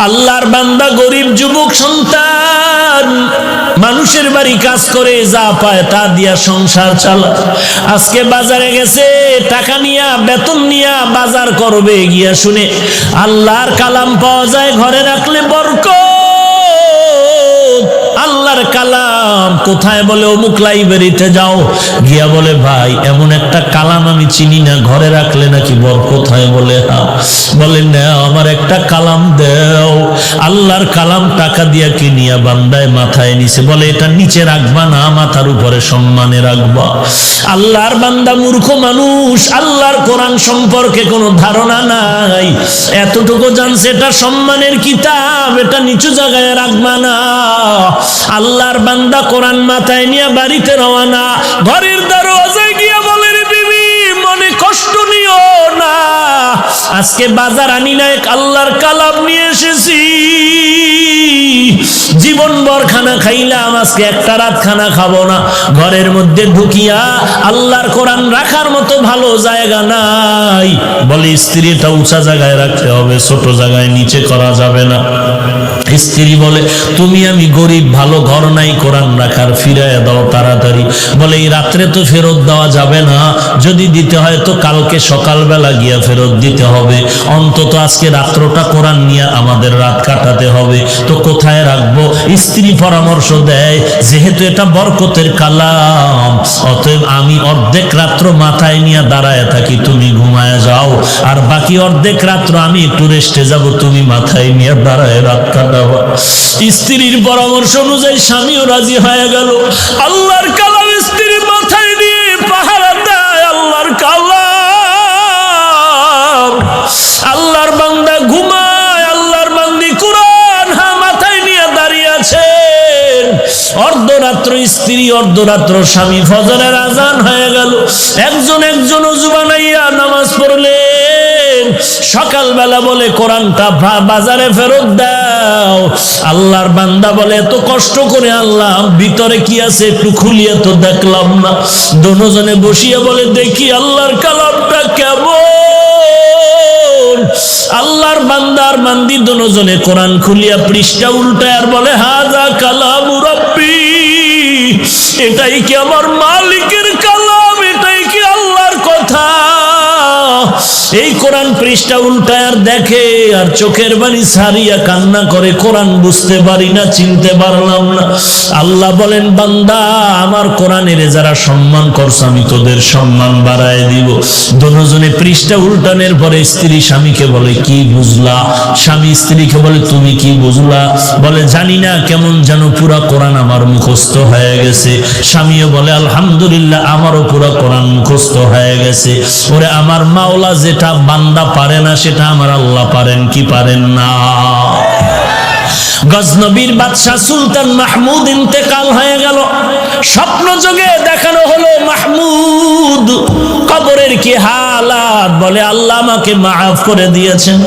আল্লাহর বান্দা গরিব যুবক সন্তান মানুষের বাড়ি কাজ করে যা পায় তা দিয়া সংসার চালায়। আজকে বাজারে গেছে, টাকা নিয়া বেতন নিয়া বাজার করবে, গিয়া শুনে আল্লাহর কালাম পাওয়া যায়, ঘরে রাখলে বরকত। আল্লাহর কালাম কোথায়? বলে অমুক লাইব্রেরিতে যাও। গিয়া বলে ভাই এমন একটা কালাম আমি চিনি না, ঘরে রাখলে নাকি বরকত হয়। বলে হ্যাঁ। বলে না, আমার একটা কালাম দেও। আল্লাহর কালাম টাকা দিয়া কিনিয়া বান্দায় মাথায় নিছে। বলে এটা নিচে রাখবা না, মাথার উপরে সম্মানে রাখবা। আল্লাহর বান্দা মূর্খ মানুষ, আল্লাহর কোরআন সম্পর্কে কোনো ধারণা নাই। এতটুকু জানছে এটা সম্মানের কিতাব, এটা নিচু জায়গায় রাখবা না। আল্লাহর বান্দা কোরআন মাথায় নিয়ে বাড়িতে রওনা। ঘরের দরওয়াজায় গিয়া বলে রে বিবি, মনে কষ্ট নিও না, আজকে বাজার আনি না, আল্লাহর কালাম নিয়ে এসেছি। জীবন ভর খানা খাইলাম, আজকে একটা রাত খানা খাবো না। ঘরের মধ্যে ঢুকিয়া আল্লাহর কোরআন রাখার মতো ভালো জায়গা নাই। বলে স্ত্রীটা উঁচা জায়গায় রাখতে হবে, ছোট জায়গায় নিচে করা যাবে না। স্ত্রী বলে তুমি আমি গরিব, ভালো ঘর নাই, কোরআন রাখার ফিরাইয়া দাও তাড়াতাড়ি। বলে এই রাত্রে তো ফেরত দেওয়া যাবে না, যদি দিতে হয় তো কালকে সকালবেলা গিয়া ফেরত দিতে হবে। অন্তত আজকে রাত্রটা কোরআন নিয়ে আমাদের রাত কাটাতে হবে, তো কোথায় রাখবো? স্ত্রী পরামর্শ দেয়, যেহেতু এটা বরকতের কালাম, অতএব আমি অর্ধেক রাত্র মাথায় নিয়ে দাঁড়ায় থাকি, তুমি ঘুমায় যাও, আর বাকি অর্ধেক রাত্র আমি একটু রেস্টে যাব, তুমি মাথায় নিয়ে দাঁড়ায় রাত কাটাও। স্ত্রীর পরামর্শ অনুযায়ী স্বামীও রাজি হয়ে গেল। আল্লাহর কালাম স্ত্রীর মাথায় নিয়ে পাহারা দেয়। আল্লাহর কালাম, আল্লাহর বান্দা ঘুমায়, আল্লাহর বান্দি কোরআন মাথায় নিয়ে দাঁড়িয়ে আছেন। অর্ধরাত্র স্ত্রী, অর্ধরাত্র স্বামী। ফজরের আজান হয়ে গেল, একজন ওযু বানাইয়া নামাজ পড়লেন। সকালবেলা বলে কোরআনটা বাজারে ফেরত দাও। আল্লাহর বান্দা বলে এত কষ্ট করে আল্লাহ ভিতরে কি আছে একটু খুলিয়ে তো দেখলাম না। দুজনে বসিয়া বলে দেখি আল্লাহর কালামটা কেমন। আল্লাহর বান্দার বান্দি দুজনে কোরআন খুলিয়া পৃষ্ঠা উল্টায় আর বলে হাযা কালামু রাব্বি, এটাই কি আমার মালিকের কালাম? এটাই কি আল্লাহর কথা? এই কোরআন পৃষ্ঠা উল্টায় আর দেখে, আর চোখের বাড়ি ছাড়িয়া কান্না করে, কোরআন বুঝতে পারি না, চিনতে পারলাম না। আল্লাহ বলেন বান্দা, আমার কোরআনের যারা সম্মান করছে আমি তোদের সম্মান বাড়ায় দিব। দুজনে পৃষ্ঠা উল্টানোর পরে স্ত্রী স্বামীকে বলে কি বুঝলা? স্বামী স্ত্রীকে বলে তুমি কি বুঝলা? বলে জানি না, কেমন যেন পুরা কোরআন আমার মুখস্থ হয়ে গেছে। স্বামীও বলে আলহামদুলিল্লাহ, আমারও পুরা কোরআন মুখস্থ হয়ে গেছে। ওরে আমার মাওলা যেটা বান্দা পারে না সেটা আমার আল্লাহ পারেন কি পারেন না? গজনবীর বাদশাহ সুলতান মাহমুদ ইন্তেকাল হয়ে গেল। স্বপ্ন যোগে দেখানো হলো মাহমুদ কবরের কি হালাত। বলে আল্লাহ আমাকে মাফ করে দিয়েছেন।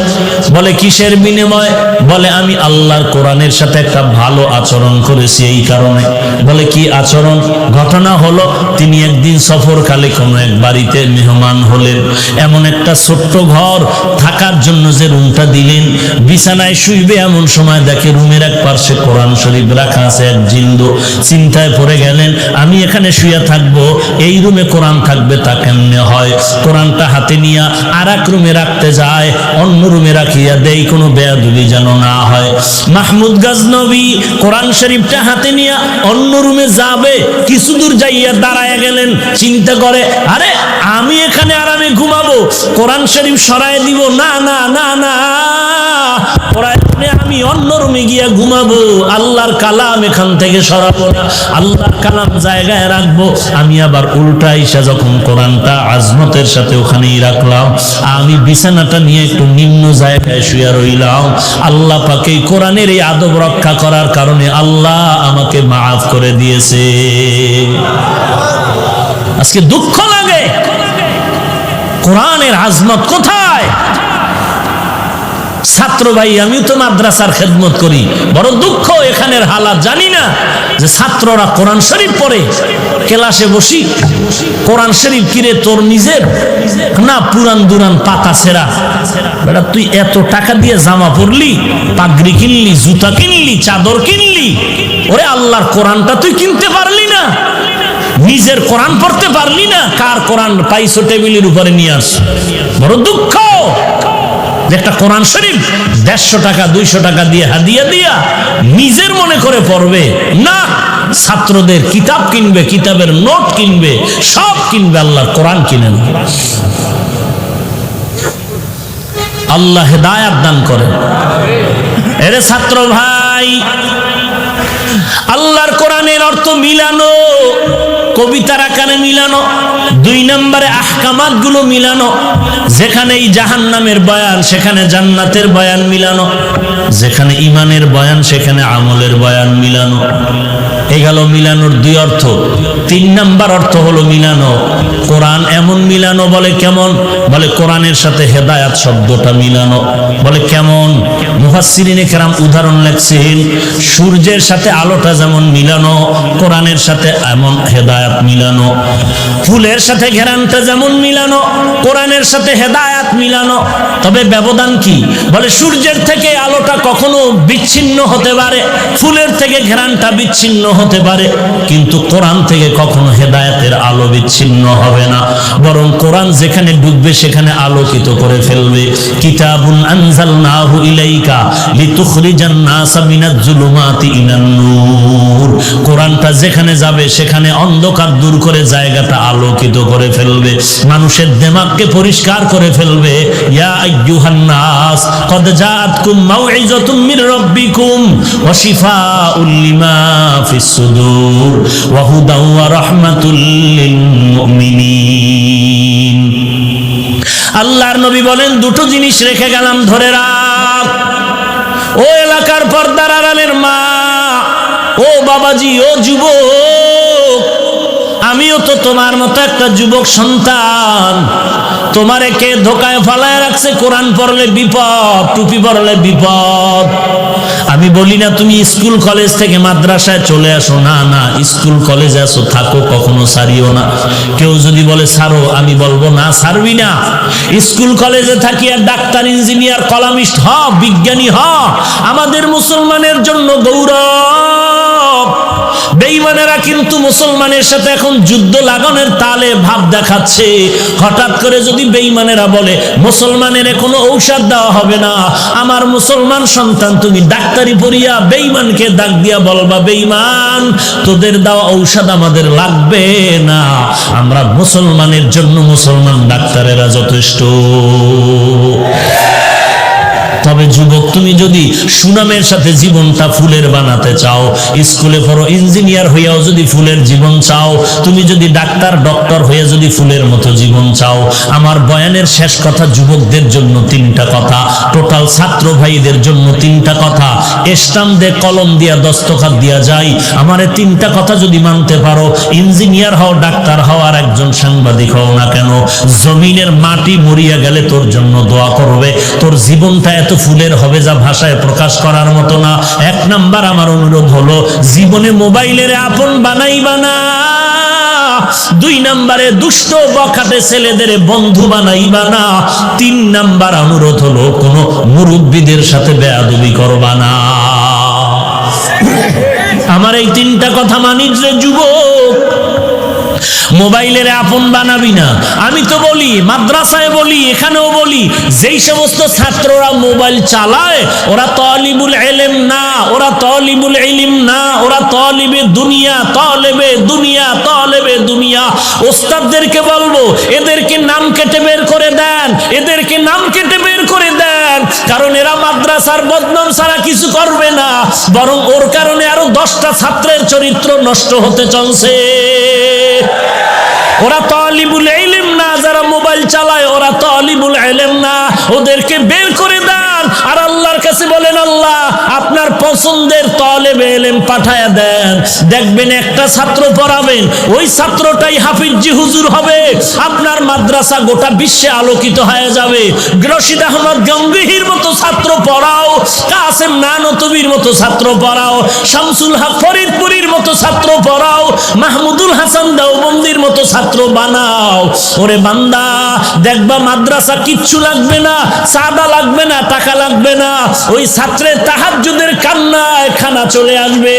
বলে কিসের বিনিময়? বলে আমি আল্লাহর কোরআনের সাথে একটা ভালো আচরণ করেছি এই কারণে। বলে কি আচরণ? ঘটনা হলো তিনি একদিন সফরকালে কোনো এক বাড়িতে মেহমান হলেন। এমন একটা ছোট্ট ঘর, থাকার জন্য যে রুমটা দিলেন, বিছানায় শুইবে এমন সময় দেখে রুমের এক পাশে কোরআন শরীফ রাখা আছে এক জিন্দো। চিন্তায় পড়ে গেলেন, আমি এখানে শুয়ে থাকবো, এই রুমে কোরআন থাকবে তা কেমনে হয়? কোরআনটা হাতে নিয়ে আর এক রুমে রাখতে যায়, অন্য রুমে রাখিয়া দেই, কোনো বেয়াদবি যেন না হয়। মাহমুদ গজনবী কোরআন শরীফটা হাতে নিয়ে অন্য রুমে যাবে, কিছু দূর যাইয়া দাঁড়ায় গেলেন। চিন্তা করে আরে আমি এখানে আরামে ঘুমাবো, কোরআন শরীফ সরায় দিব না, না না না, আমি অন্য রুমে গিয়া ঘুমাবো, আল্লাহর কালাম এখান থেকে সরাবো না, আল্লাহর কালাম জায়গায় রাখবো। আমি আবার উল্টা ইসা যখন কোরআনটা আজমতের সাথে ওখানেই রাখলাম, আমি বিছানাটা নিয়ে একটু নিম্ন জায়গায় শুয়ে রইলাম। আল্লাহ পাক এই কোরআনের এই আদব রক্ষা করার কারণে আল্লাহ আমাকে মাফ করে দিয়েছে। আজকে দুঃখ লাগে, কোরআনের আজমত কোথায়? ছাত্র ভাই, আমিও তো মাদ্রাসার খেদমত করি, বড় দুঃখ এখানের হালাত জানি না যে ছাত্ররা কোরআন শরীফ পড়ে, ক্লাসে বসি কোরআন শরীফ কিরে তোর নিজের না পুরান দুরান পাতা ছেঁড়া, বেটা তুই এত টাকা দিয়ে জামা পরলি, পাগড়ি কিনলি, জুতা কিনলি, চাদর কিনলি, ওরে আল্লাহর কোরআনটা তুই কিনতে পারলি না, নিজের কোরআন পড়তে পারলি না, কার কোরআন পাইছো টেবিলের উপরে নিয়ে আস। বড় দুঃখ যে একটা কোরআন শরীফ 150 টাকা 200 টাকা দিয়ে হাদিয়া দিয়া নিজের মনে করে পড়বে না, ছাত্রদের কিতাব কিনবে, কিতাবের নোট কিনবে, সব কিনবে, আল্লাহর কোরআন কিনে না। আল্লাহ হেদায়াত দান করেন। এরে ছাত্র ভাই, আল্লাহর কোরআনের অর্থ মিলানো, কবিতার আকারে মিলানো, 2 নম্বরে আহকামাত গুলো মিলানো, যেখানে এই জাহান্নামের বয়ান সেখানে জান্নাতের বয়ান মিলানো, যেখানে ঈমানের বয়ান সেখানে আমলের বয়ান মিলানো। এই গেল মিলানোর 2 অর্থ। 3 নম্বর অর্থ হলো মিলানো কোরআন এমন মিলানো, বলে কেমন? বলে কোরআনের সাথে হেদায়াত শব্দটা মিলানো। বলে কেমন? মুফাসসিরিনে কেরাম উদাহরণ লেখছেন, সূর্যের সাথে আলোটা যেমন মিলানো, কোরআনের সাথে এমন হেদায়াত মিলানো। ফুলের সাথে ঘেরানটা যেমন মিলানো, কোরআনের সাথে হেদায়াত মিলানো। তবে ব্যবধান কি? বলে সূর্যের থেকে আলোটা কখনো বিচ্ছিন্ন হতে পারে, ফুলের থেকে ঘেরানটা বিচ্ছিন্ন হতে পারে, কিন্তু কোরআন থেকে কখনো হেদায়াতের আলো বিচ্ছিন্ন হবে না, বরং কোরআন যেখানে ডুববে সেখানে আলোকিত করে ফেলবে। কিতাবুন আনজালনাহু ইলাইকা লিতুখরিজান নাসা মিনাজ জুলুমাতি ইলান নূর। কোরআনটা যেখানে যাবে সেখানে অন্ধকার দূর করে জায়গাটা আলোকিত করে ফেলবে, মানুষের দিমাগকে পরিষ্কার করে ফেলবে। ইয়া আইয়ুহান নাস কদ জাআতকুম মাউইযাতুম মির রাব্বিকুম ওয়া শিফাউল লিমা ফিস সুদূর ওয়া হুদাও ওয়া রাহমাতুল লিল মুমিনিন। আল্লাহর নবী বলেন, 2টো জিনিস রেখে গেলাম, ধরে রাখ। ও এলাকার পর্দার আড়ালের মা, ও বাবাজি, ও যুবক, আমিও তো তোমার মতো একটা যুবক সন্তান। তোমারে কে ধোকায় ফালায় রাখছে? কোরআন পড়লে বিপদ, টুপি পড়লে বিপদ। আমি বলি না তুমি স্কুল কলেজ থেকে মাদ্রাসায় চলে আসো, না না, স্কুল কলেজে আসো, থাকো, কখনো ছাড়িও না। কেউ যদি বলে ছাড়ো, আমি বলবো না, ছাড়বি না। স্কুল কলেজে থাকি আর ডাক্তার, ইঞ্জিনিয়ার, কলামিস্ট হ, বিজ্ঞানী হ, আমাদের মুসলমানের জন্য গৌরব। বেঈমানেরা কিন্তু মুসলমানের সাথে এখন যুদ্ধ লাগানোর তালে ভাব দেখাচ্ছে। হঠাৎ করে যদি বেঈমানেরা বলে মুসলমানের কোনো ঔষধ দেওয়া হবে না, আমার মুসলমান সন্তান তুমি ডাক্তারি পড়িয়া বেঈমানকে ডাক দিয়া বলবা, বেঈমান তোদের দেওয়া ঔষধ আমাদের লাগবে না, আমরা মুসলমানের জন্য মুসলমান ডাক্তারেরা যথেষ্ট। তবে যুবক, তুমি যদি সুনামের সাথে জীবনটা ফুলের বানাতে চাও, স্কুলে পড়ো, ইঞ্জিনিয়ার হইয়াও যদি ফুলের জীবন চাও, তুমি যদি ডক্টর হয়ে যদি ফুলের মতো জীবন চাও, আমার বয়ানের শেষ কথা যুবকদের জন্য 3টা কথা, টোটাল ছাত্র ভাইদের জন্য 3টা কথা, স্টাম্প দিয়ে কলম দিয়া দস্তখত দিয়া যায়। আমার 3টা কথা যদি মানতে পারো, ইঞ্জিনিয়ার হও, ডাক্তার হও, আর একজন সাংবাদিক হও না কেন, জমিনের মাটি মরিয়া গেলে তোর জন্য দোয়া করবে। তোর জীবনটা এত ফুলের হবে যা ভাষায় প্রকাশ করার মতো না। 1 নাম্বার আমার অনুরোধ হলো, জীবনে মোবাইলের আপন বানাইবা না। 2 নাম্বারে দুষ্ট বখাটে ছেলেদের বন্ধু বানাইবা না। 3 নাম্বার অনুরোধ হলো, কোনো মুরব্বীদের সাথে বেয়াদবি করবা না। আমার এই 3টা কথা মানিস রে যুবক। মোবাইলের আপন বানাবি না। আমি তো বলি, মাদ্রাসায় বলি, এখানেও বলি, যেই সমস্ত ছাত্ররা মোবাইল চালায় ওরা তালিবুল ইলম না, ওরা তালিবুল ইলম না, ওরা তালিবে দুনিয়া, তালেবে দুনিয়া, তালেবে দুনিয়া। ওস্তাদদেরকে বলবো, এদেরকে নাম কেটে বের করে দেন, এদেরকে নাম কেটে বের করে দেন, কারণ এরা মাদ্রাসার বদনাম ছাড়া কিছু করবে না, বরং ওর কারণে আরো 10টা ছাত্রের চরিত্র নষ্ট হতে চলছে। ওরা তালিবুল ইলম না, যারা মোবাইল মোবাইল চালায় ওরা তালিবুল ইলম না, ওদেরকে বের করে দেন আর আল্লাহর কাছে বলেন, আল্লাহ আপনার পছন্দের তালেবে ইলম পাঠায়া দেন। দেখবেন একটা ছাত্র পড়াবেন, ওই ছাত্রটাই হাফিজি হুজুর হবে, আপনার মাদ্রাসা গোটা বিশ্বে আলোকিত হয়ে যাবে। রশিদ আহমদ গঙ্গোহীর মতো ছাত্র পড়াও, কাসেম নানতবির মতো ছাত্র পড়াও, শামসুল হক ফরিদপুরীর মতো ছাত্র পড়াও, মাহমুদুল হাসান দেওবন্দির মতো ছাত্র বানাও। ওরে বান্দা, দেখবা মাদ্রাসা কিচ্ছু লাগবে না, চাঁদা লাগবে না, টাকা লাগবে না, ওই ছাত্রের তাহাজ্জুদের কান্নায় খানা চলে আসবে।